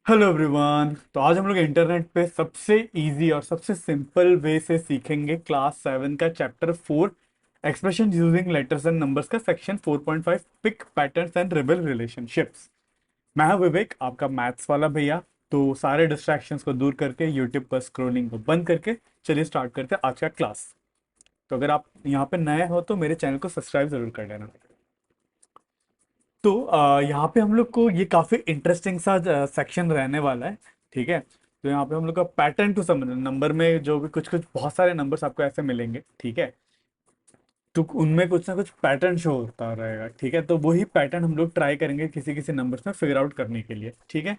Hello everyone. तो आज हम लोग इंटरनेट पे सबसे इजी और सबसे सिंपल वे से सीखेंगे क्लास 7 का chapter 4 expression using letters and numbers का सेक्शन 4.5 पिक पैटर्न्स एंड रिबल रिलेशनशिप्स। मैं हूं विवेक, आपका मैथ्स वाला भैया। तो सारे डिस्ट्रैक्शंस को दूर करके यूट्यूब पर स्क्रॉलिंग को बंद करके चलिए स्टार्ट करते हैं आज का क्लास। तो अगर आप यहाँ पे नए हो तो मेरे चैनल को सब्सक्राइब जरूर कर लेना। तो यहाँ पे हम लोग को ये काफी इंटरेस्टिंग सा सेक्शन रहने वाला है। ठीक है, तो यहाँ पे हम लोग का पैटर्न टू समझ, नंबर में जो भी कुछ कुछ बहुत सारे नंबर्स आपको ऐसे मिलेंगे। ठीक है, तो उनमें कुछ ना कुछ पैटर्न शो होता रहेगा। ठीक है, तो वही पैटर्न हम लोग ट्राई करेंगे किसी किसी नंबर्स में फिगर आउट करने के लिए। ठीक है,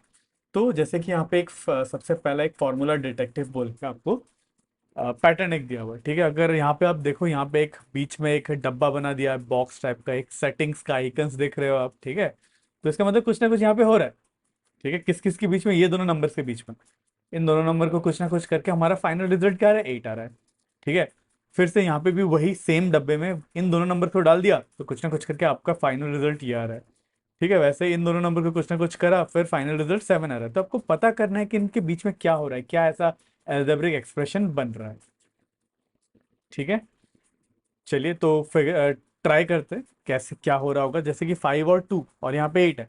तो जैसे कि यहाँ पे सबसे पहला एक फॉर्मूला डिटेक्टिव बोल के आपको पैटर्न एक दिया हुआ है। ठीक है, अगर यहाँ पे आप देखो, यहाँ पे एक बीच में एक डब्बा बना दिया है बॉक्स टाइप का, एक सेटिंग्स का आइकन्स देख रहे हो आप। ठीक है, तो इसका मतलब कुछ ना कुछ यहाँ पे हो रहा है। ठीक है, किस किस के बीच में, ये दोनों नंबर्स के बीच में, इन दोनों नंबर को कुछ ना कुछ करके हमारा फाइनल रिजल्ट क्या आ रहा है, 8 आ रहा है। ठीक है, फिर से यहाँ पे भी वही सेम डब्बे में इन दोनों नंबर को डाल दिया तो कुछ ना कुछ करके आपका फाइनल रिजल्ट ये आ रहा है। ठीक है, वैसे ही इन दोनों नंबर को कुछ ना कुछ करा, फिर फाइनल रिजल्ट 7 आ रहा है। तो आपको पता करना है कि इनके बीच में क्या हो रहा है, क्या ऐसा एल्जेब्रिक एक्सप्रेशन बन रहा है। ठीक है, चलिए तो फिर ट्राई करते हैं कैसे क्या हो रहा होगा। जैसे कि 5 और 2 और यहाँ पे 8 है।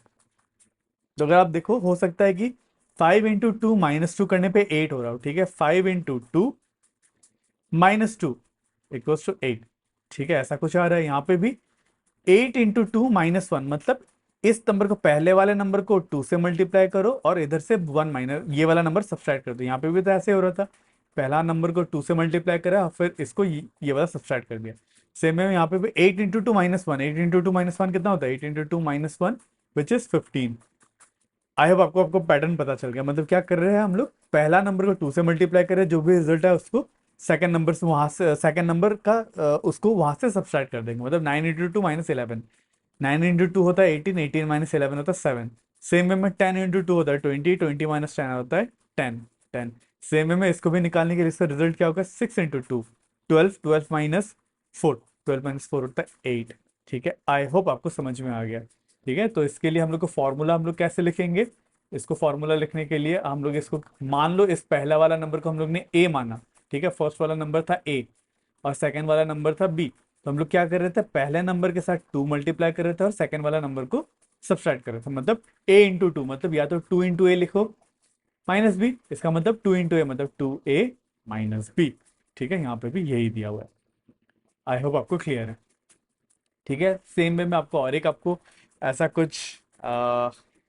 तो अगर आप देखो, हो सकता है कि 5 इंटू 2 -2 करने पे 8 हो रहा हो। ठीक है, 5 इंटू 2 -2 इक्वल्स टू 8। ठीक है, ऐसा कुछ आ रहा है यहाँ पे भी। 8 इंटू 2 -1 मतलब इस नंबर को, पहले वाले नंबर को 2 से मल्टीप्लाई करो और इधर से 1 माइनस ये वाला नंबर सब्सट्रैक्ट कर दो। यहाँ पे भी तो ऐसे हो रहा था, पहला नंबर को 2 से मल्टीप्लाई करा, फिर इसको ये वाला सब्सट्रैक्ट कर दिया। सेम है यहाँ पे भी। 8 इंटू 2 -1, 8 इंटू 2 -1 कितना होता है, 8 into 2 -1 which is 15। I hope आपको आपको पैटर्न पता चल गया। मतलब क्या कर रहे हैं हम लोग, पहला नंबर को 2 से मल्टीप्लाई कर रहे हैं, जो भी रिजल्ट है उसको सेकंड नंबर से, वहां से सेकंड नंबर का उसको वहां से सब्सट्रैक्ट कर देंगे। मतलब 9 इंटू 2 -11, 9 इंटू 2 होता है 18, 18 - 11 होता है 7। सेम वे में 10 इंटू 2 होता है 20, 20 - 10 होता है 10, 10। सेम वे में इसको भी निकालने के लिए इसका रिजल्ट क्या होगा, 6 इंटू 2 12, 12 -4, 12 - 4 होता है 8। ठीक है, आई होप आपको समझ में आ गया। ठीक है, तो इसके लिए हम लोग को फॉर्मूला हम लोग कैसे लिखेंगे, इसको फॉर्मूला लिखने के लिए हम लोग इसको, मान लो इस पहला वाला नंबर को हम लोग ने ए माना। ठीक है, फर्स्ट वाला नंबर था ए और सेकंड वाला नंबर था बी। तो हम लोग क्या कर रहे थे, पहले नंबर के साथ 2 मल्टीप्लाई कर रहे थे और सेकंड वाला नंबर को सब्सट्रैक्ट कर रहे थे। मतलब a इंटू 2, मतलब या तो 2 इंटू ए लिखो माइनस बी, इसका मतलब 2 इंटू ए मतलब 2a - b। ठीक है, यहाँ पे भी यही दिया हुआ है। आई होप आपको क्लियर है। ठीक है, सेम वे में आपको और एक आपको ऐसा कुछ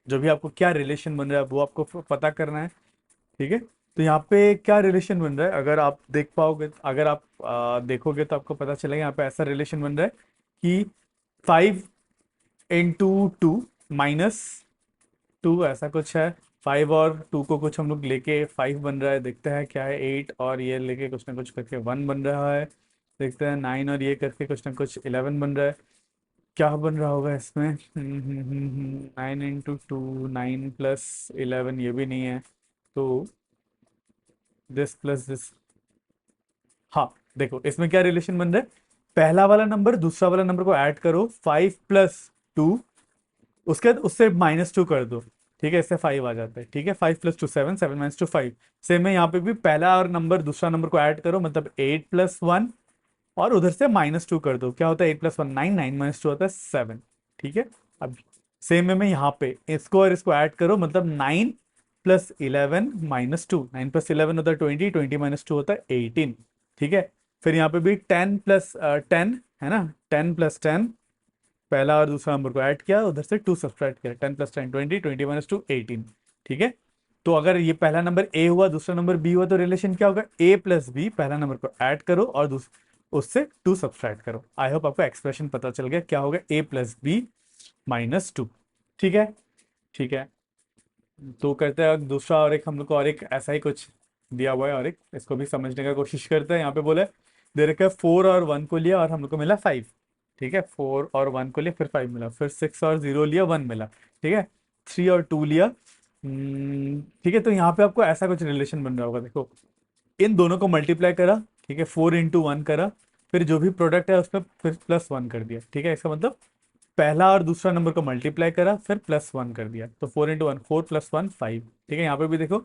जो भी आपको क्या रिलेशन बन रहा है वो आपको पता करना है। ठीक है, तो यहाँ पे क्या रिलेशन बन रहा है, अगर आप देख पाओगे, अगर आप देखोगे तो आपको पता चलेगा यहाँ पे ऐसा रिलेशन बन रहा है कि 5 इंटू 2 - 2 ऐसा कुछ है। 5 और 2 को कुछ हम लोग लेके 5 बन रहा है, देखते हैं क्या है। 8 और ये लेके कुछ ना कुछ करके 1 बन रहा है, देखते हैं। 9 और ये करके कुछ ना कुछ 11 बन रहा है। क्या बन रहा होगा इसमें, 9 इंटू 2, 9 + 11, ये भी नहीं है। तो दिस प्लस दिस, हाँ देखो इसमें क्या रिलेशन बन रहा है, पहला वाला नंबर दूसरा वाला नंबर को ऐड करो, 5 + 2, उसके बाद उससे -2 कर दो। ठीक है, इससे 5 आ जाता है। ठीक है, 5 + 2 7, 7 - 2 5। सेम है यहाँ पे भी, पहला और नंबर दूसरा नंबर को ऐड करो, मतलब 8 + 1 और उधर से -2 कर दो। क्या होता है 8 + 1 9, 9 - 2 होता है 7। ठीक है, अब सेम में यहाँ पे इसको और इसको ऐड करो, मतलब 9 + 11 -2, 9 + 11 होता है 20, 20 - 2 होता है 18। ठीक है, फिर यहाँ पे भी 10 + 10 है ना, 10 + 10, पहला और दूसरा नंबर को ऐड किया, उधर से 2 सब्सट्रैक्ट किया, 10 + 10 20, 20 - 2 18। ठीक है, तो अगर ये पहला नंबर ए हुआ दूसरा नंबर बी हुआ तो रिलेशन क्या होगा, a + b, पहला नंबर को ऐड करो और उससे 2 सब्सट्रैक्ट करो। आई होप आपको एक्सप्रेशन पता चल गया क्या होगा, a + b - 2। ठीक है, ठीक है, तो करते हैं अब दूसरा, और एक हम लोग को और एक ऐसा ही कुछ दिया हुआ है, और एक इसको भी समझने का कोशिश करते हैं। यहाँ पे बोले दे रखा है 4 और 1 को लिया और हम लोग को मिला 5। ठीक है, 4 और 1 को लिया फिर 5 मिला, फिर 6 और 0 लिया 1 मिला। ठीक है, 3 और 2 लिया। ठीक है, तो यहाँ पे आपको ऐसा कुछ रिलेशन बन रहा होगा, देखो इन दोनों को मल्टीप्लाई करा। ठीक है, 4 इंटू 1 करा, फिर जो भी प्रोडक्ट है उसमें फिर +1 कर दिया। ठीक है, इसका मतलब पहला और दूसरा नंबर को मल्टीप्लाई करा, फिर +1 कर दिया, तो 4 × 1 4 + 1 5। ठीक है, यहाँ पे भी देखो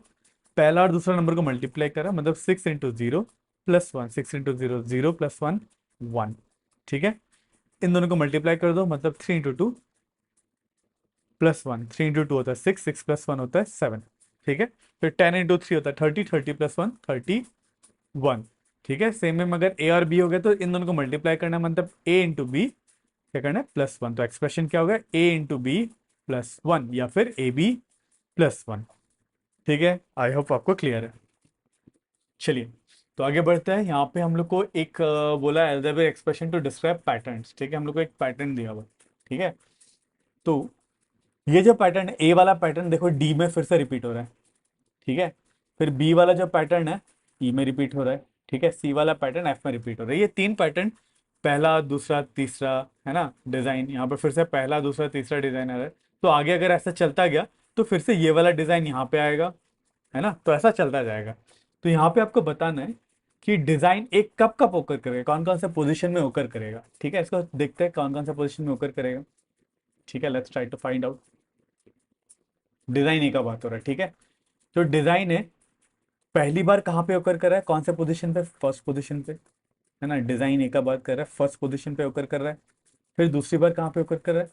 पहला और दूसरा नंबर को मल्टीप्लाई करा, मतलब 6 × 0 +1, 6 × 0 0 +1 1। ठीक है, इन दोनों को मल्टीप्लाई कर दो, मतलब 3 × 2 +1, 3 × 2 होता है 6, 6 + 1 होता है 7। ठीक है, फिर 10 × 3 होता है 30, 30 + 1 31। ठीक है, सेम में अगर ए और बी हो गए तो इन दोनों को मल्टीप्लाई करना है, मतलब a × b क्या करना है +1, तो एक्सप्रेशन क्या होगा a × b +1 या फिर ab +1। ठीक है, आई होप आपको क्लियर है। चलिए, तो आगे बढ़ते हैं। यहाँ पे हम लोग को एक बोला algebraic expression to describe patterns. ठीक है, हम लोग को एक पैटर्न दिया हुआ। ठीक है, तो ये जो पैटर्न है, ए वाला पैटर्न देखो डी में फिर से रिपीट हो रहा है। ठीक है, फिर बी वाला जो पैटर्न है ई में रिपीट हो रहा है। ठीक है, सी वाला पैटर्न एफ में रिपीट हो रहा है। ये तीन पैटर्न, पहला दूसरा तीसरा, है ना डिजाइन, यहाँ पे फिर से पहला दूसरा तीसरा डिजाइन आ रहा है। तो आगे अगर ऐसा चलता गया तो फिर से ये वाला डिजाइन यहाँ पे आएगा, है ना, तो ऐसा चलता जाएगा। तो यहाँ पे आपको बताना है कि डिजाइन एक कब कब ओकर करेगा, कौन कौन सा पोजीशन में ओकर करेगा। ठीक है, इसको देखते हैं कौन कौन सा पोजीशन में ओकर करेगा। ठीक है, let's try to find out. Design A का बात हो रहा है। ठीक है, तो डिजाइन है पहली बार कहाँ पे ओकर कर रहा है, कौन से पोजीशन पे, फर्स्ट पोजीशन पे, है ना। डिजाइन ए का बात कर रहा है, फर्स्ट पोजीशन पे ओकर कर रहा है। फिर दूसरी बार कहाँ पे ओकर कर रहा है,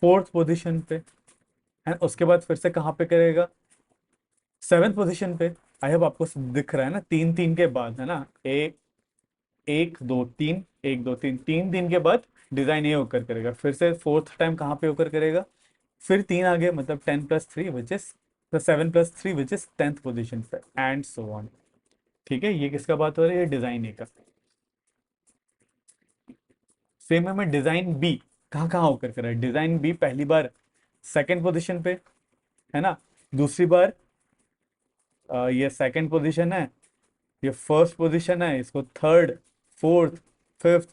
फोर्थ पोजीशन पे। एंड उसके बाद फिर से कहाँ पे करेगा, सेवेंथ पोजीशन पे। आई होप आपको दिख रहा है ना, 3 3 के बाद, है ना, ए 1 2 3 1 2 3, 3 3 के बाद डिजाइन ए ओकर करेगा। फिर से फोर्थ टाइम कहाँ पे ओकर करेगा, फिर 3 आगे, मतलब 10 + 3 which is 7 + 3 which is 10th position पे, एंड सो ऑन। ठीक है, ये किसका बात हो रही है, डिजाइन ए का। सेम है में डिजाइन बी कहाँ कहाँ होकर कर रहा है। डिजाइन बी पहली बार सेकंड पोजीशन पे, है ना। दूसरी बार ये सेकंड पोजीशन है, ये फर्स्ट पोजीशन है, इसको थर्ड, फोर्थ, फिफ्थ,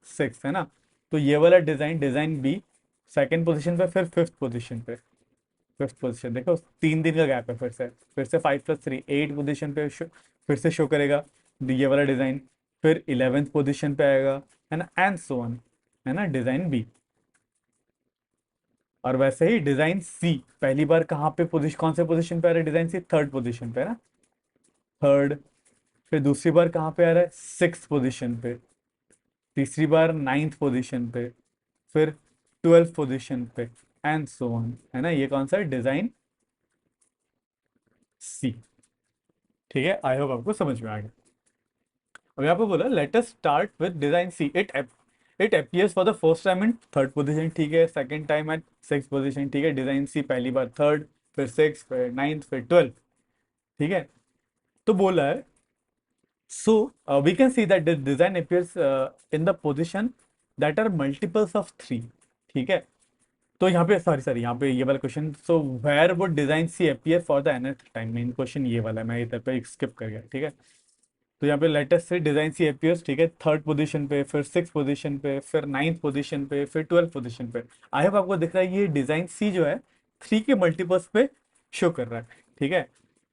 सिक्स, है ना। तो ये वाला design, design B second position पे, फिर फिफ्थ पोजीशन पे। फिफ्थ पोजीशन देखो 3 दिन का गैप है, फिर से 5 + 3 8 पोजीशन पे फिर से शो करेगा ये वाला डिजाइन। फिर 11th पोजीशन पे आएगा, है ना, एंड सो ऑन, है ना, डिजाइन बी। और वैसे ही डिजाइन सी पहली बार कहाँ पे पोजीशन, कौन से पोजीशन पे आ रहा है, डिजाइन सी थर्ड पोजीशन पे, है ना, थर्ड। फिर दूसरी बार कहाँ पे आ रहा है, सिक्स पोजीशन पे। तीसरी बार 9th पोजीशन पे। फिर 12th पोजीशन पे, एंड सो ऑन, है ना। ये कौन सा है, डिजाइन सी। ठीक है, आई होप आपको समझ में आ गया। अब यहाँ पे बोला let us start with design C, it appears for the first time in third position. ठीक है, second time at six position. ठीक है, डिजाइन सी पहली बार थर्ड, फिर सिक्स, फिर 9th, फिर 12th। ठीक है, तो बोला है so we can see that the design appears in the position that are multiples of 3। ठीक है, तो यहाँ पे सॉरी सॉरी यहाँ पे ये वाला question, so where would design C appear for the nth time, main question ये वाला है, मैं इधर पे स्किप कर गया। ठीक है, तो यहाँ पे लेटेस्ट से डिजाइन सी अपीयर्स, ठीक है, थर्ड पोजीशन पे, फिर सिक्स पोजीशन पे, फिर 9th पोजीशन पे, फिर 12th पोजीशन पे। आई होप आपको दिख रहा है ये डिजाइन सी जो है 3 के मल्टीपल्स पे शो कर रहा है। ठीक है,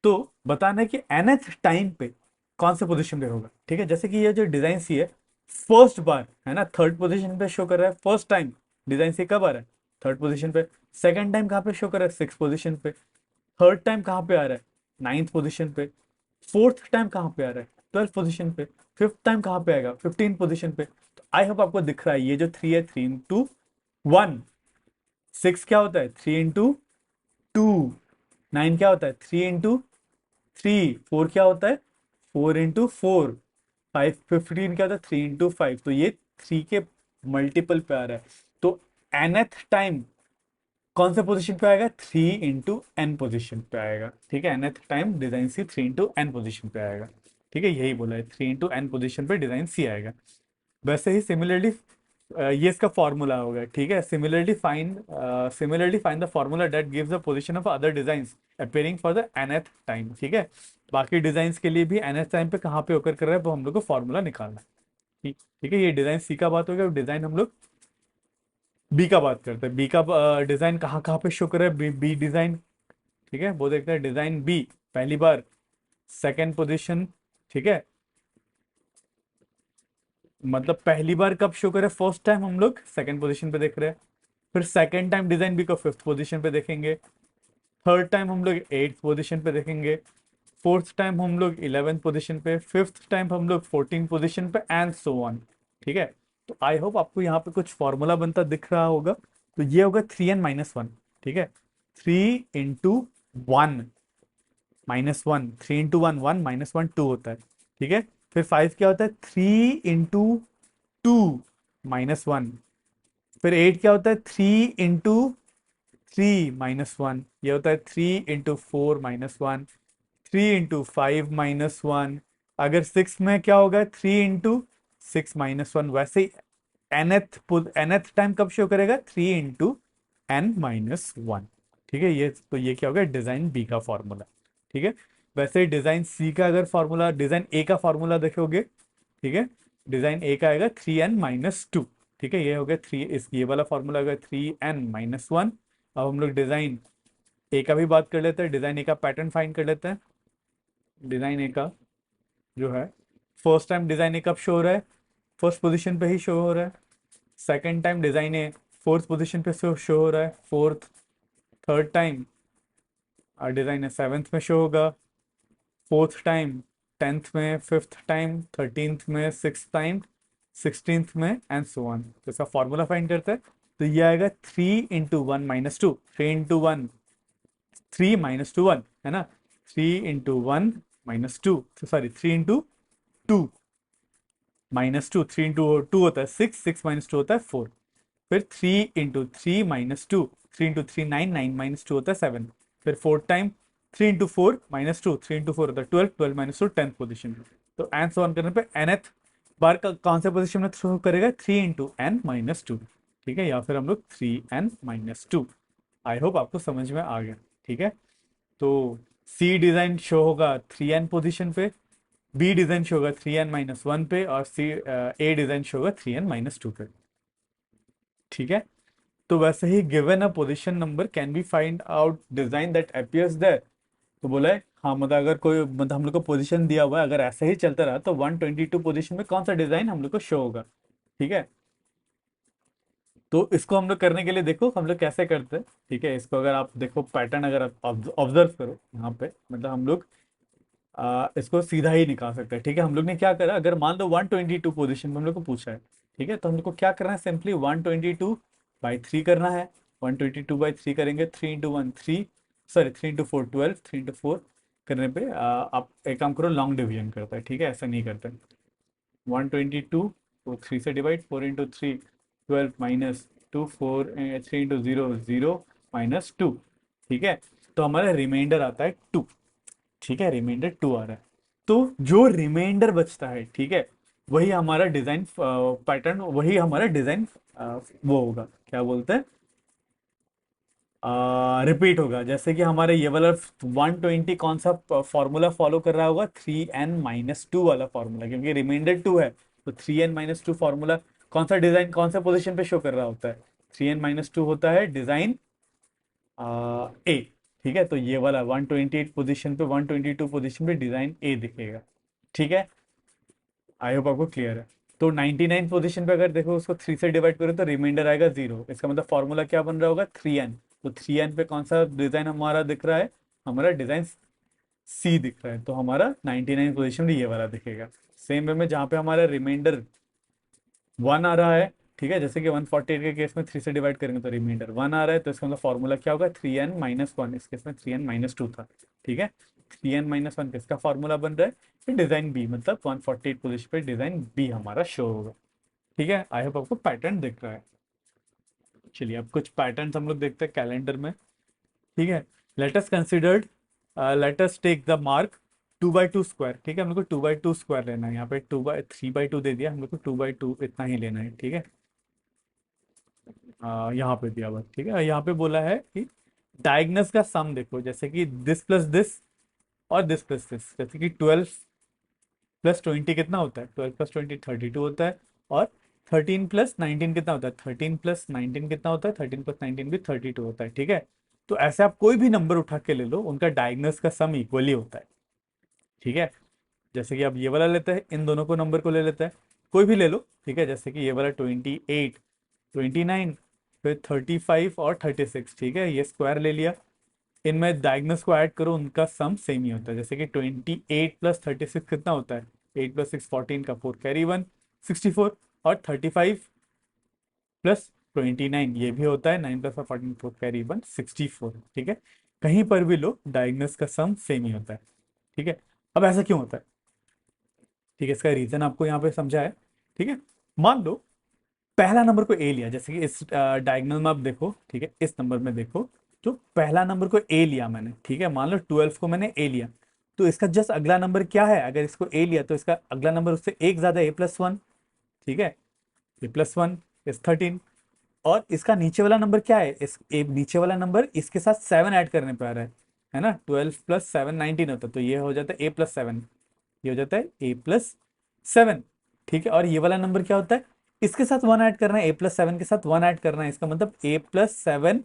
तो बताना है कि nth टाइम पे कौन से पोजीशन पे होगा। ठीक है, जैसे कि ये जो डिजाइन सी है फर्स्ट बार, है ना, थर्ड पोजीशन पे शो कर रहा है, फर्स्ट टाइम डिजाइन सी कब आ रहा है, थर्ड पोजीशन पे। सेकंड टाइम कहाँ पे शो कर रहा है, सिक्स पोजीशन पे। थर्ड टाइम कहाँ पे आ रहा है, 9th पोजीशन पे। फोर्थ टाइम कहाँ पे आ रहा है, 12th पोजीशन पे। फिफ्थ टाइम कहाँ पे आएगा, 15th पोजीशन पे। तो आई होप आपको दिख रहा है ये जो थ्री है, 3 × 1 6 क्या होता है, 3 × 2 9 क्या होता है, 3 × 3 4 क्या होता है, 4 × 4 5 15 क्या होता है, 3 × 5। तो ये 3 के मल्टीपल पे आ रहा है। तो nth टाइम कौन से पोजीशन पे आएगा, 3 × n पोजीशन पे आएगा। ठीक है, nth टाइम डिजाइन सी 3 × n पोजीशन पे आएगा। ठीक है, यही बोला है, 3 × n पोजीशन पे डिजाइन सी आएगा। वैसे ही सिमिलरली ये इसका फॉर्मूला होगा। ठीक है, similarly find the formula that gives the position of other designs appearing for the nth time. ठीक है, बाकी डिजाइंस के लिए भी nth टाइम पे कहाँ पे ओकर कर रहा है वो हम लोग को फॉर्मूला निकालना है। ठीक ठीक है, ये डिजाइन सी का बात हो गया। डिजाइन हम लोग बी का बात करते हैं। बी का डिजाइन कहाँ कहाँ पे शो कर रहा है, बी डिजाइन। ठीक है, वो देखते हैं डिजाइन बी पहली बार सेकंड पोजीशन। ठीक है, मतलब पहली बार कब शो करे, फर्स्ट टाइम हम लोग सेकंड पोजीशन पे देख रहे हैं, फिर सेकंड टाइम डिजाइन बी को फिफ्थ पोजीशन पे देखेंगे, थर्ड टाइम हम लोग एट्थ पोजीशन पे देखेंगे, फोर्थ टाइम हम लोग 11th पोजीशन पे, फिफ्थ टाइम हम लोग 14th पोजीशन पे, एंड सो ऑन। ठीक है, तो आई होप आपको यहाँ पे कुछ फॉर्मूला बनता दिख रहा होगा। तो ये होगा 3n-1। ठीक है, 3 × 1 -1, 3 × 1 1 -1 2 होता है। ठीक है, फिर 5 क्या होता है, 3 × 2 -1, फिर 8 क्या होता है, 3 × 3 -1, ये होता है 3 × 4 -1, 3 × 5 -1। अगर 6 में क्या होगा, 3 × 6 -1। वैसे ही nth टाइम कब शो करेगा, 3 × n-1। ठीक है, ये तो ये क्या होगा, डिजाइन बी का फॉर्मूला। ठीक है, वैसे डिजाइन सी का अगर फॉर्मूला, डिजाइन ए का फॉर्मूला देखोगे, ठीक है, डिजाइन ए का आएगा 3n-2। ठीक है, ये हो गया थ्री, इस ये वाला फॉर्मूला होगा 3n-1। अब हम लोग डिजाइन ए का भी बात कर लेते हैं, डिजाइन ए का पैटर्न फाइंड कर लेते हैं। डिजाइन ए का जो है, फर्स्ट टाइम डिजाइन ए कब शो हो रहा है, फर्स्ट पोजीशन पे ही शो हो रहा है। सेकंड टाइम डिजाइन ए फोर्थ पोजीशन पे शो हो रहा है, फोर्थ। थर्ड टाइम डिजाइन ए सेवेंथ में शो होगा, फोर्थ टाइम 10th में, फिफ्थ टाइम 13th में, सिक्स टाइम 16th में, एंड सो ऑन। तो इसका फॉर्मूला फाइंड करते हैं। तो ये आएगा 3 × 1 - 2, 3 × 1, 3 - 2 1 है ना, 3 × 1 - 2, सॉरी 3 × 2 -2, 3 × 2 होता है 6, 6 - 2 होता है 4। फिर 3 × 3 - 2, 3 × 3 9, 9 - 2 होता है 7। फिर फोर्थ टाइम 3 × 4 -2, 3 × 4 होता है 12, 12 - 2 10th पोजिशन। तो एंड सो ऑन करने पे nth बार का कौन से पोजिशन में थ्रो करेगा, 3 × n-2। ठीक है, या फिर हम लोग 3n-2। आई होप आपको समझ में आ गया। ठीक है, तो सी डिजाइन शो होगा 3n पोजीशन पे, बी डिजाइन शो होगा 3n-1 पे, और सी ए डिजाइन शो होगा 3n-2 पे। ठीक है, तो वैसे ही given a position number can be find out design that appears there. तो बोला है हाँ, मतलब अगर कोई, मतलब हम लोग को पोजीशन दिया हुआ है, अगर ऐसे ही चलता रहा तो 122 पोजीशन में कौन सा डिजाइन हम लोग को शो होगा। ठीक है, तो इसको हम लोग करने के लिए देखो हम लोग कैसे करते हैं। ठीक है, इसको अगर आप देखो पैटर्न, अगर आप ऑब्जर्व करो यहाँ पे, मतलब हम लोग इसको सीधा ही निकाल सकते हैं। ठीक है, हम लोग ने क्या करा, अगर मान लो 122 पोजीशन में हम लोग को पूछा है, ठीक है, तो हम लोग को क्या करना है, सिंपली 122/3 करना है। 122/3 करेंगे, 3 × 1 3, सॉरी 3 × 4 12, 3 × 4 करने पे आप एक काम करो, लॉन्ग डिवीजन करता है। ठीक है, ऐसा नहीं करते। 122 को 3 से डिवाइड, 4 × 3 12 -2, 4 3 × 0 0 -2। ठीक है, तो हमारा रिमाइंडर आता है 2। ठीक है, रिमाइंडर 2 आ रहा है। तो जो रिमाइंडर बचता है, ठीक है, वही हमारा डिजाइन पैटर्न, वही हमारा डिजाइन वो होगा, क्या बोलते हैं, रिपीट होगा। जैसे कि हमारे ये वाला 120 कौन सा फॉर्मूला फॉलो कर रहा होगा, 3n-2 वाला फॉर्मूला, क्योंकि रिमाइंडर 2 है। तो 3n-2 फॉर्मूला कौन सा डिजाइन, कौन सा पोजीशन पे शो कर रहा होता है, 3n-2 होता है डिजाइन ए। ठीक है, तो ये वाला 128 पोजीशन पे, 122 पोजीशन पे डिजाइन ए दिखेगा। ठीक है, आई होप आपको क्लियर है। तो 99 पोजीशन पे अगर देखो उसको 3 से डिवाइड करो तो रिमाइंडर आएगा 0। इसका मतलब फॉर्मूला क्या बन रहा होगा, 3n। तो 3n पे कौन सा डिजाइन हमारा दिख रहा है, हमारा डिजाइन सी दिख रहा है। तो हमारा 99 पोजीशन में ये वाला दिखेगा। सेम वे में जहाँ पे हमारा रिमाइंडर 1 आ रहा है, ठीक है, जैसे कि 148 के केस में 3 से डिवाइड करेंगे तो रिमाइंडर 1 आ रहा है, तो इसका मतलब फॉर्मूला क्या होगा, 3n-1। इस केस में 3n-2 था। ठीक है, 3n-1 किसका फॉर्मूला बन रहा है, डिजाइन बी, मतलब 148 पोजीशन पे डिजाइन बी हमारा शो होगा। ठीक है, आई होप आपको पैटर्न दिख रहा है। चलिए अब कुछ पैटर्न हम लोग देखते हैं कैलेंडर में। ठीक है, let's considered, let's take the mark 2/2 square. ठीक है, हम लोग को 2/2 स्क्वायर लेना है। यहाँ पे 3/2 दे दिया, हम लोग को 2/2 इतना ही लेना है। ठीक है, यहाँ पे दिया हुआ। ठीक है, यहाँ पे बोला है कि डायगनस का सम देखो, जैसे कि दिस प्लस दिस और दिस प्लस दिस। जैसे कि 12 + 20 कितना होता है, 12 + 20 32 होता है। और 13 + 19 कितना होता है, 13 + 19 कितना होता है, 13 + 19 भी 32 होता है। ठीक है, तो ऐसे आप कोई भी नंबर उठा के ले लो, उनका डायगनस का सम इक्वली होता है। ठीक है, जैसे कि आप ये वाला लेते हैं, इन दोनों को नंबर को ले लेते हैं, कोई भी ले लो, ठीक है, जैसे कि ये वाला 28, 29, फिर 35 और 36, ठीक है, ये स्क्वायर ले लिया। इनमें डायगनल्स को ऐड करो, उनका सम सेम ही होता है। जैसे कि 28 + 36 कितना होता है, 8 + 6 14 का 4 कैरी 1 64, और 35 + 29 ये भी होता है 9 + 14 4 कैरी 1 64, ठीक है। कहीं पर भी लो डायगनल्स का सम सेम ही होता है, ठीक है। अब ऐसा क्यों होता है, ठीक है, इसका रीजन आपको यहाँ पे समझा है, ठीक है। मान लो पहला नंबर को ए लिया, जैसे कि इस डायगोनल में आप देखो, ठीक है, इस नंबर में देखो, तो पहला नंबर को ए लिया मैंने, ठीक है, मान लो 12 को मैंने ए लिया, तो इसका जस्ट अगला नंबर क्या है, अगर इसको ए लिया तो इसका अगला नंबर उससे एक ज्यादा A+1, ठीक है, A+1 इज 13। और इसका नीचे वाला नंबर क्या है, इस नीचे वाला नंबर इसके साथ 7 ऐड करने पे आ रहा है ना, 12 + 7 19 होता है, तो ये हो जाता है A+7, ये हो जाता है A+7, ठीक है। और ये वाला नंबर क्या होता है, इसके साथ 1 ऐड करना है, A+7 के साथ 1 ऐड करना है, इसका मतलब A+7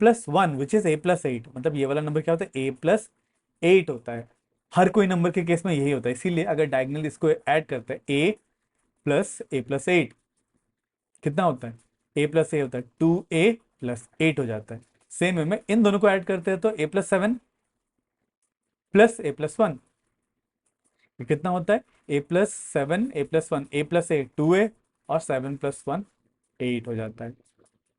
+ 1 विच इज A+8, मतलब ये वाला नंबर क्या होता है, A+8 होता है। हर कोई नंबर के केस में यही होता है, इसीलिए अगर डायगोनल इसको ऐड करते हैं A+A+8 कितना होता है, A+A होता है 2A+8 हो जाता है। सेम वे में इन दोनों को ऐड करते हैं तो A+7 + A+1 ये कितना होता है, A+7 A+1 A+8 2A, और 7 + 1 8 हो जाता है,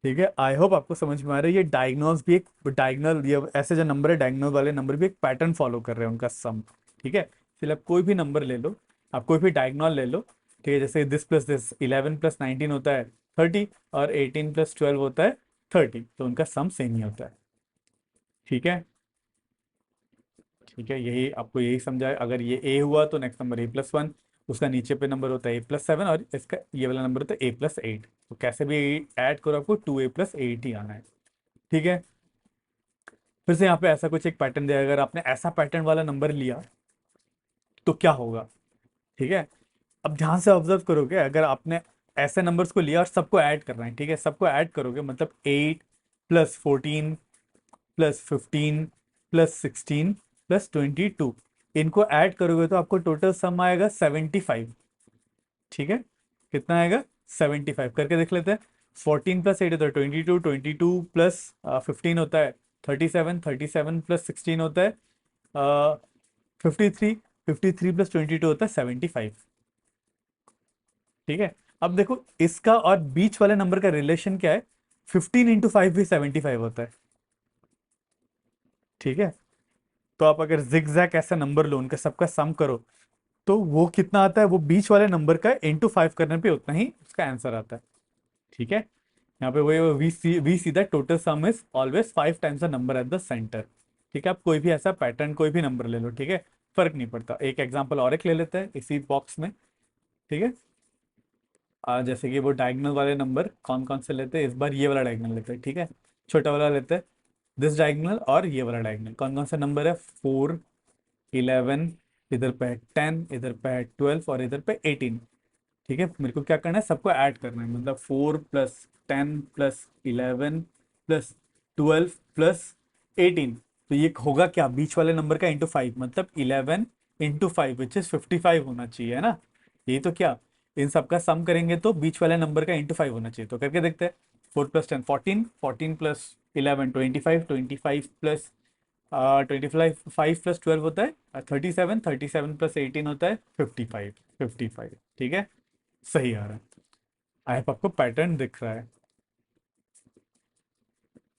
ठीक है। आई होप आपको समझ में आ रहा है। ये डायगोनल्स भी एक डायगोनल, ये ऐसे जो नंबर है डायगोनल वाले नंबर भी एक पैटर्न फॉलो कर रहे हैं उनका सम, ठीक है। फिर आप कोई भी नंबर ले लो, आप कोई भी डायगोनल ले लो, ठीक है, जैसे दिस प्लस दिस 11 + 19 होता है 30, और 18 + 12 होता है 30, तो उनका सम सेम ही होता है, ठीक है। ठीक है, यही आपको यही समझा है। अगर ये ए हुआ तो नेक्स्ट नंबर A+1, उसका नीचे पे नंबर होता है A+7, और इसका ये वाला नंबर होता है A+8, तो कैसे भी ऐड करो आपको 2A+8 ही आना है, ठीक है। फिर से यहाँ पे ऐसा कुछ एक पैटर्न दिया, अगर आपने ऐसा पैटर्न वाला नंबर लिया तो क्या होगा, ठीक है। अब ध्यान से ऑब्जर्व करोगे, अगर आपने ऐसे नंबर्स को लिया और सबको ऐड करना है, ठीक है, सबको ऐड करोगे, मतलब 8 + 14 +15 +16 +22, इनको ऐड करोगे तो आपको टोटल सम आएगा 75, ठीक है। कितना आएगा, 75 करके देख लेते हैं। 14 + 8 होता है 22, 22 + 15 होता है 37, 37 + 16 होता है 53, 53 + 22 होता है 75, ठीक है। अब देखो इसका और बीच वाले नंबर का रिलेशन क्या है, 15 × 5 भी 75 होता है, ठीक है। तो आप अगर जिग-जैग ऐसा नंबर लो, उनका सबका सम करो, तो वो कितना आता है, वो बीच वाले नंबर का × 5 करने पे उतना ही उसका आंसर आता है, ठीक है। यहाँ पे वही we see that total sum is always 5 times the number at the centre, ठीक है। आप कोई भी ऐसा पैटर्न कोई भी नंबर ले लो, ठीक है, फर्क नहीं पड़ता। एक एग्जांपल और एक ले लेते हैं इसी बॉक्स में, ठीक है। जैसे कि वो डायगोनल वाले नंबर कौन कौन से लेते हैं, इस बार ये वाला डायगोनल लेते हैं, ठीक है, छोटा वाला लेते हैं, दिस डायगोनल और ये वाला डायगोनल। कौन कौन सा नंबर है, 4 11, इधर पे है 10, इधर पे है 12, और इधर पे 18, ठीक है। मेरे को क्या करना है, सबको ऐड करना है, मतलब 4 + 10 + 11 + 12 + 18, तो ये होगा क्या, बीच वाले नंबर का × 5, मतलब 11 × 5 विच इज 55 होना चाहिए, है ना। यही तो क्या, इन सबका सम करेंगे तो बीच वाले नंबर का × 5 होना चाहिए, तो करके देखते हैं। 4 + 10 14, 14 + 11 25, 25 प्लस 25 + 12 होता है 37, 37 + 18 होता है 55, 55, ठीक है, सही आ रहा है। आई होप आपको पैटर्न दिख रहा है।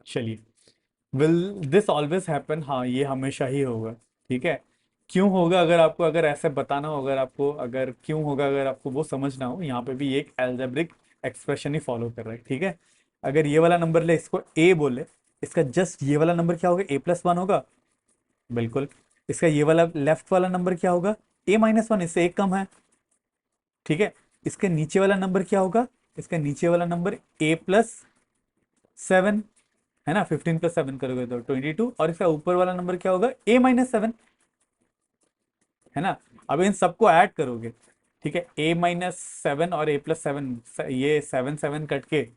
चलिए, विल दिस ऑलवेज हैपन, हाँ ये हमेशा ही होगा, ठीक है। क्यों होगा, अगर आपको अगर ऐसे बताना हो, अगर आपको अगर क्यों होगा, अगर आपको वो समझना हो, यहाँ पे भी एक एल्जेब्रिक एक्सप्रेशन ही फॉलो कर रहा है, ठीक है। अगर ये वाला नंबर ले, इसको ए बोले, इसका जस्ट ये वाला नंबर क्या होगा, A+1 होगा, बिल्कुल। इसका ये वाला लेफ्ट वाला नंबर क्या होगा, A-1, इससे एक कम है, ठीक है। इसके नीचे वाला नंबर क्या होगा, इसका नीचे वाला नंबर A+7, है ना, 15 + 7 करोगे तो 22, और इसका ऊपर वाला नंबर क्या होगा, A-7, है ना। अब इन सबको ऐड करोगे, ठीक है, A-7 और A+7, ये 7 7 कट के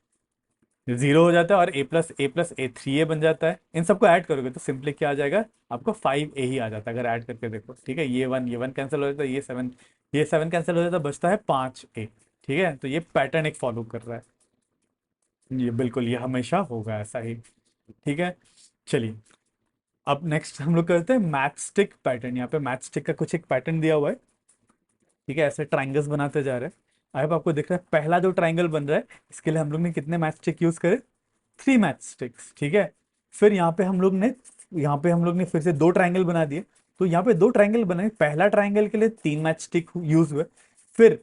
0 हो जाता है, और A+A+A3A बन जाता है। इन सबको ऐड करोगे तो सिंपली क्या आ जाएगा, आपको 5A ही आ जाता है, अगर ऐड करके देखो, ठीक है। ये 1 कैंसिल हो जाता है, ये 7 कैंसिल हो जाता है, बचता है 5A, ठीक है, तो ये पैटर्न एक फॉलो कर रहा है, ये बिल्कुल ये हमेशा होगा ऐसा ही। ठीक है, चलिए अब नेक्स्ट हम लोग करते हैं मैच स्टिक पैटर्न। यहाँ पे मैच स्टिक का कुछ एक पैटर्न दिया हुआ है। ठीक है, ऐसे ट्राइंगल्स बनाते जा रहे हैं। आई होप आपको दिख रहा है पहला जो ट्राइंगल बन रहा है, इसके लिए हम लोग ने कितने मैच स्टिक यूज करे, 3 मैच स्टिक्स। ठीक है, फिर यहाँ पे हम लोग ने फिर से 2 ट्राइंगल बना दिए। तो यहाँ पे 2 ट्राइंगल बनाए, पहला ट्राइंगल के लिए 3 मैच स्टिक यूज हुए। फिर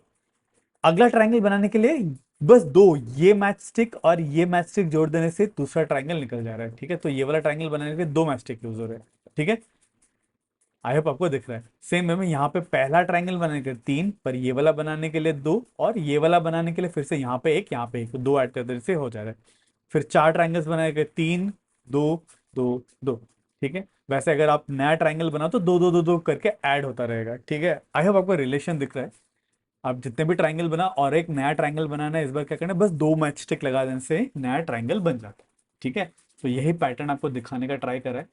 अगला ट्राइंगल बनाने के लिए बस 2, ये मैच स्टिक और ये मैच स्टिक जोड़ देने से दूसरा ट्राइंगल निकल जा रहा है। ठीक है, तो ये वाला ट्राइंगल बनाने के लिए 2 मैच स्टिक यूज हो रहे हैं। ठीक है, आई होप आपको दिख रहा है। सेम वे में यहाँ पे पहला ट्राइंगल बनाने के लिए 3, पर ये वाला बनाने के लिए 2, और ये वाला बनाने के लिए फिर से यहाँ पे एक, यहाँ पे एक, 2 ऐड करने से हो जा रहा है। फिर 4 ट्राइंगल्स बनाने के 3, 2, 2, 2। ठीक है, वैसे अगर आप नया ट्राइंगल बनाओ तो 2, 2, 2, 2 करके ऐड होता रहेगा। ठीक है, आई होप आपको रिलेशन दिख रहा है। आप जितने भी ट्राइंगल बना और एक नया ट्राइंगल बनाना है, इस बार क्या करना है, बस 2 मैच स्टिक लगा देने से नया ट्राइंगल बन जाता है। ठीक है, तो यही पैटर्न आपको दिखाने का ट्राई करा है।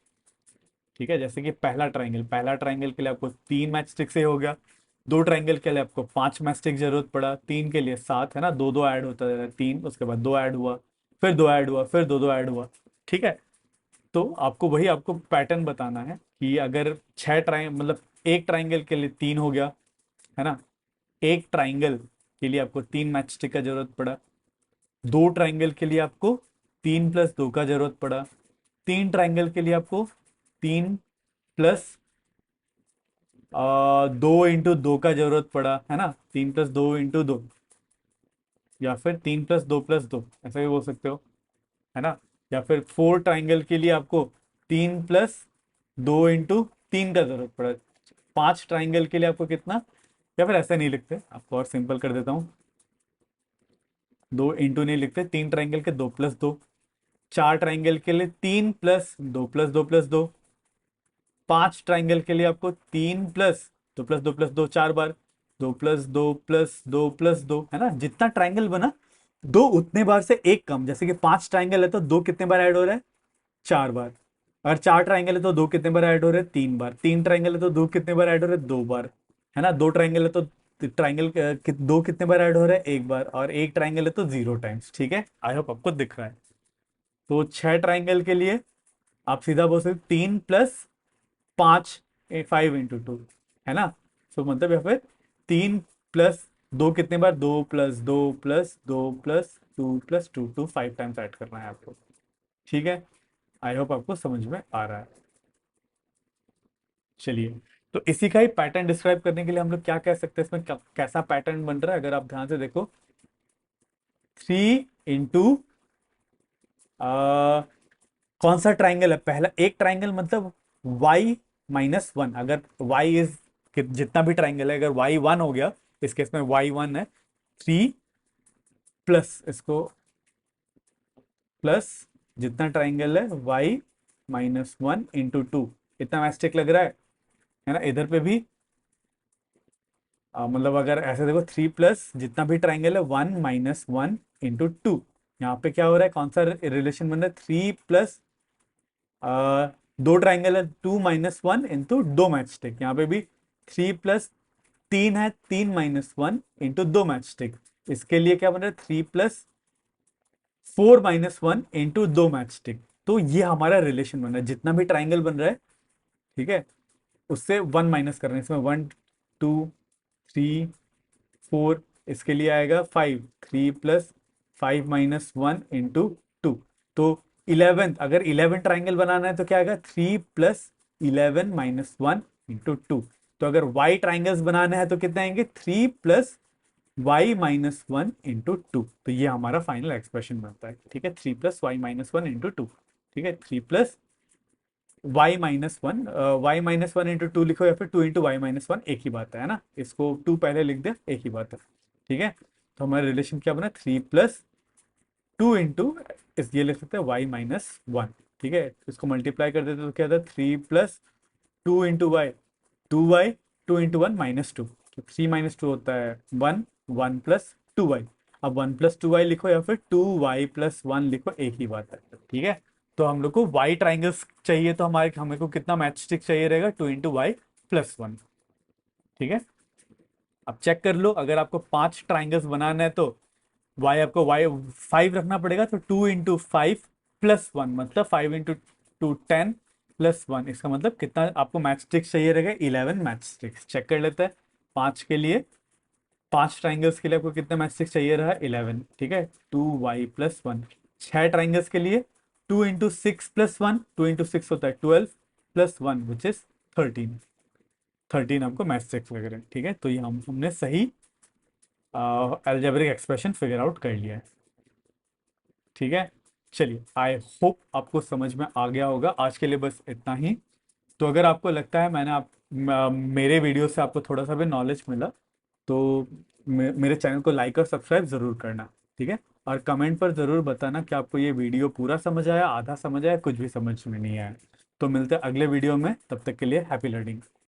ठीक है, जैसे कि पहला ट्राइंगल के लिए आपको 3 मैच स्टिक से हो गया। 2 ट्राइंगल के लिए आपको 5 मैच स्टिक जरूरत पड़ा, 3 के लिए 7 है ना, 2, 2 ऐड होता है, 3, उसके बाद 2 ऐड हुआ, फिर 2 ऐड हुआ, फिर 2, 2 ऐड हुआ। ठीक है, तो आपको पैटर्न बताना है कि अगर 6 ट्राइंगल मतलब एक ट्राइंगल के लिए 3 हो गया, है ना, एक ट्राइंगल के लिए आपको 3 मैच स्टिक का जरूरत पड़ा। 2 ट्राइंगल के लिए आपको 3 + 2 का जरूरत पड़ा। 3 ट्राइंगल के लिए आपको 3 प्लस 2 × 2 का जरूरत पड़ा, है ना, 3 + 2 × 2, या फिर 3 + 2 + 2, ऐसा भी बोल सकते हो, है ना। या फिर 4 ट्राइंगल के लिए आपको 3 + 2 × 3 का जरूरत पड़ा। 5 ट्राइंगल के लिए आपको कितना, या फिर ऐसा नहीं लिखते, आपको और सिंपल कर देता हूँ, 2 इंटू नहीं लिखते, 3 ट्राइंगल के 2 + 2। 4 ट्राइंगल के लिए 3 + 2 + 2 + 2। 5 ट्राइंगल के लिए आपको 3 + 2 + 2 + 2 4 बार, 2 + 2 + 2 + 2, है ना। जितना ट्राइंगल बना, दो उतने बार से एक कम। जैसे कि 5 ट्राइंगल है तो 2 कितने बार ऐड हो रहा है, 4 बार। अगर 4 ट्राइंगल है तो 2 कितने बार ऐड हो रहे हैं, 3 बार। 3 ट्राइंगल है तो 2 कितने बार ऐड हो रहे हैं, 2 बार, है ना। 2 ट्राइंगल है तो ट्राइंगल 2 कितने बार ऐड हो रहा है, 1 बार। और एक ट्राइंगल है तो 0 टाइम्स। ठीक है, आई होप आपको दिख रहा है। तो 6 ट्राइंगल के लिए आप सीधा बोल सकते 3 + 5, 5 × 2, है ना। तो मतलब यहाँ पे 3 + 2 कितने बार, 2 + 2 + 2 + 2 + 2 5 टाइम्स ऐड करना है आपको। ठीक है, आई होप आपको समझ में आ रहा है। चलिए, तो इसी का ही पैटर्न डिस्क्राइब करने के लिए हम लोग क्या कह सकते हैं, इसमें कैसा पैटर्न बन रहा है, अगर आप ध्यान से देखो। 3 × कौन सा ट्राइंगल है, पहला एक ट्राइंगल मतलब y - 1। अगर y इज, जितना भी ट्राइंगल है, अगर y 1 हो गया, इस केस में y 1 है, 3 प्लस इसको प्लस जितना ट्राइंगल है y - 1 × 2, इतना मैस्टिक लग रहा है ना। इधर पे भी मतलब अगर ऐसे देखो, 3 प्लस जितना भी ट्राइंगल है 1 - 1 × 2, यहाँ पे क्या हो रहा है, कौन सा रिलेशन बन रहा है, 3 प्लस 2 ट्राइंगल है, 2 - 1 × 2 मैच स्टिक। यहाँ पे भी 3 प्लस 3 है, 3 - 1 × 2 मैच स्टिक। इसके लिए क्या बन रहा है, 3 + 4 - 1 × 2 मैच स्टिक। तो ये हमारा रिलेशन बन रहा है, जितना भी ट्राइंगल बन रहा है, ठीक है, उससे 1 माइनस कर रहे हैं। इसमें 1, 2, 3, 4, इसके लिए आएगा 5, 3 + 5 - 1 × 2। तो 11, अगर 11 ट्राइंगल बनाना है तो क्या आएगा, 3 + 11 - 1 × 2। तो अगर y ट्राइंगल्स बनाने हैं तो कितने आएंगे, 3 + y - 1 × 2। तो ये हमारा फाइनल एक्सप्रेशन बनता है। ठीक है, 3 + y - 1 × 2। ठीक है, 3 + y - 1, y - 1 × 2 लिखो, या फिर 2 × y - 1, एक ही बात है ना। इसको 2 पहले लिख दे, एक ही बात है। ठीक है, तो हमारा रिलेशन क्या बना, 3 + 2 × इस, ये लिख सकते हैं y - 1। ठीक है, इसको मल्टीप्लाई कर देते तो क्या था, 3 + 2 × y, 2y, 2 × 1 - 2। तो 3 - 2 होता है 1, 1 + 2y। अब 1 + 2y लिखो, या फिर 2y + 1 लिखो, एक ही बात है। ठीक है, तो हम लोग को y ट्राइंगल्स चाहिए, तो हमारे हमें को कितना मैच स्टिक चाहिए रहेगा, 2 × y + 1। ठीक है, अब चेक कर लो, अगर आपको 5 ट्राइंगल्स बनाना है तो y आपको y 5 रखना पड़ेगा, तो 2 × 5 + 1 मतलब 5 × 2 10 +1, इसका मतलब कितना आपको मैच स्टिक्स चाहिए रहेगा? 11 मैच स्टिक्स। चेक कर लेते हैं, 5 के लिए, 5 ट्राइंगल्स के लिए आपको कितना मैच स्टिक्स चाहिए रहा? 11, ठीक है। 2y + 1। 6 ट्राइंगल्स के लिए 2 × 6 + 1, 2 × 6 होता है 12 +1 विच इज 13। 13 आपको मैथ स्टिक्स लग रहे हैं, ठीक है। तो ये हमने सही अलजेब्रिक एक्सप्रेशन फिगर आउट कर लिया है, ठीक है। चलिए, आई होप आपको समझ में आ गया होगा। आज के लिए बस इतना ही। तो अगर आपको लगता है मेरे वीडियो से आपको थोड़ा सा भी नॉलेज मिला, तो मेरे चैनल को लाइक और सब्सक्राइब ज़रूर करना, ठीक है। और कमेंट पर ज़रूर बताना कि आपको ये वीडियो पूरा समझ आया, आधा समझ आया, कुछ भी समझ में नहीं आया। तो मिलते हैं अगले वीडियो में, तब तक के लिए हैप्पी लर्निंग।